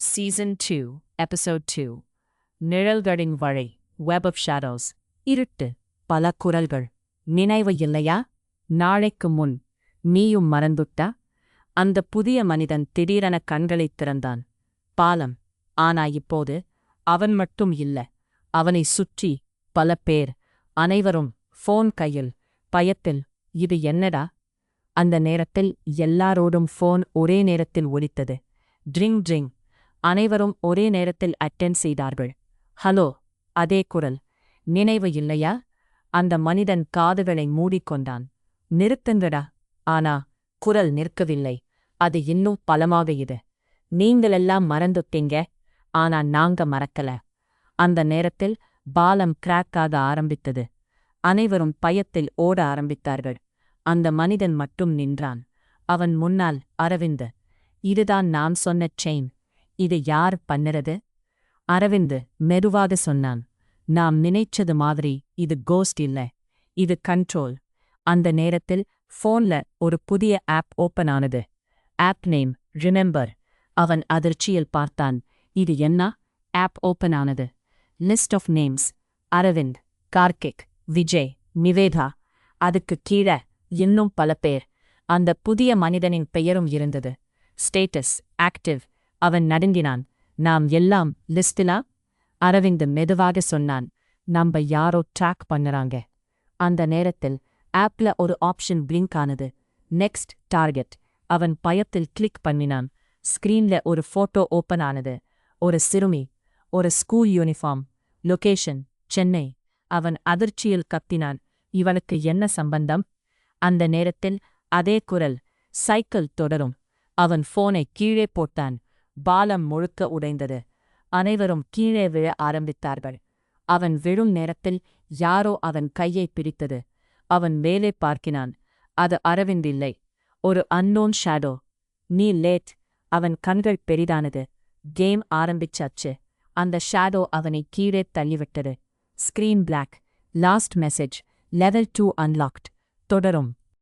Season 2, Episode 2 நிழல்களின் வழி Web of Shadows இருட்டு பல குரல்கள் நினைவு இல்லையா நாளைக்கு முன் நீயும் மறந்துட்டா அந்த புதிய மனிதன் திடீரென கண்களைத் திறந்தான் பாலம் ஆனா இப்போது அவன் மட்டும் இல்ல அவனைச் சுற்றி பல பேர் அனைவரும் ஃபோன் கையில் பயத்தில் இது என்னடா அந்த நேரத்தில் எல்லாரோடும் ஃபோன் ஒரே நேரத்தில் ஒலித்தது ட்ரிங் ட்ரிங் அனைவரும் ஒரே நேரத்தில் அட்டெண்ட் செய்தார்கள் ஹலோ அதே குரல் நினைவு இல்லையா அந்த மனிதன் காதுகளை மூடிக்கொண்டான் நிறுத்துங்கடா ஆனா குரல் நிற்கவில்லை அது இன்னும் பலமாக இது நீங்களெல்லாம் மறந்துட்டீங்க ஆனா நாங்க மறக்கல அந்த நேரத்தில் பாலம் கிராக்காக ஆரம்பித்தது அனைவரும் பயத்தில் ஓட ஆரம்பித்தார்கள் அந்த மனிதன் மட்டும் நின்றான் அவன் முன்னால் அரவிந்த் இதுதான் நான் சொன்ன செயின் இது யார் பண்ணுறது அரவிந்த் மெதுவாக சொன்னான் நாம் நினைச்சது மாதிரி இது கோஸ்ட் இல்ல இது கண்ட்ரோல் அந்த நேரத்தில் ஃபோன்ல ஒரு புதிய ஆப் ஓப்பன் ஆனது ஆப் நேம் ரிமெம்பர் அவன் அதிர்ச்சியில் பார்த்தான் இது என்ன ஆப் ஓப்பன் ஆனது list of names Aravind Karthik Vijay Nivetha அதுக்கு கீழே இன்னும் பல பேர் அந்த புதிய மனிதனின் பெயரும் இருந்தது ஸ்டேட்டஸ் ஆக்டிவ் அவன் நடுங்கினான் நாம் எல்லாம் லிஸ்டிலா அரவிந்த் மெதுவாக சொன்னான் நம்ம யாரோ ட்ராக் பண்ணுறாங்க அந்த நேரத்தில் ஆப்ல ஒரு ஆப்ஷன் பிளிங்க் ஆனது நெக்ஸ்ட் டார்கெட் அவன் பயத்தில் கிளிக் பண்ணினான் ஸ்கிரீன்ல ஒரு ஃபோட்டோ ஓப்பன் ஆனது ஒரு சிறுமி ஒரு ஸ்கூல் யூனிஃபார்ம் லொகேஷன் சென்னை அவன் அதிர்ச்சியில் கத்தினான் இவனுக்கு என்ன சம்பந்தம் அந்த நேரத்தில் அதே குரல் சைக்கிள் தொடரும் அவன் ஃபோனை கீழே போட்டான் பாலம் முழுக்க உடைந்தது அனைவரும் கீழே விழ ஆரம்பித்தார்கள் அவன் விழும் நேரத்தில் யாரோ அவன் கையை பிடித்தது அவன் மேலே பார்க்கினான் அது அரவிந்த் இல்லை ஒரு அன்னோன் ஷேடோ நீ லேட் அவன் கண்கள் பெரிதானது கேம் ஆரம்பிச்சாச்சு அந்த ஷேடோ அவனை கீழே தள்ளிவிட்டது screen black last message level 2 unlocked தொடரும்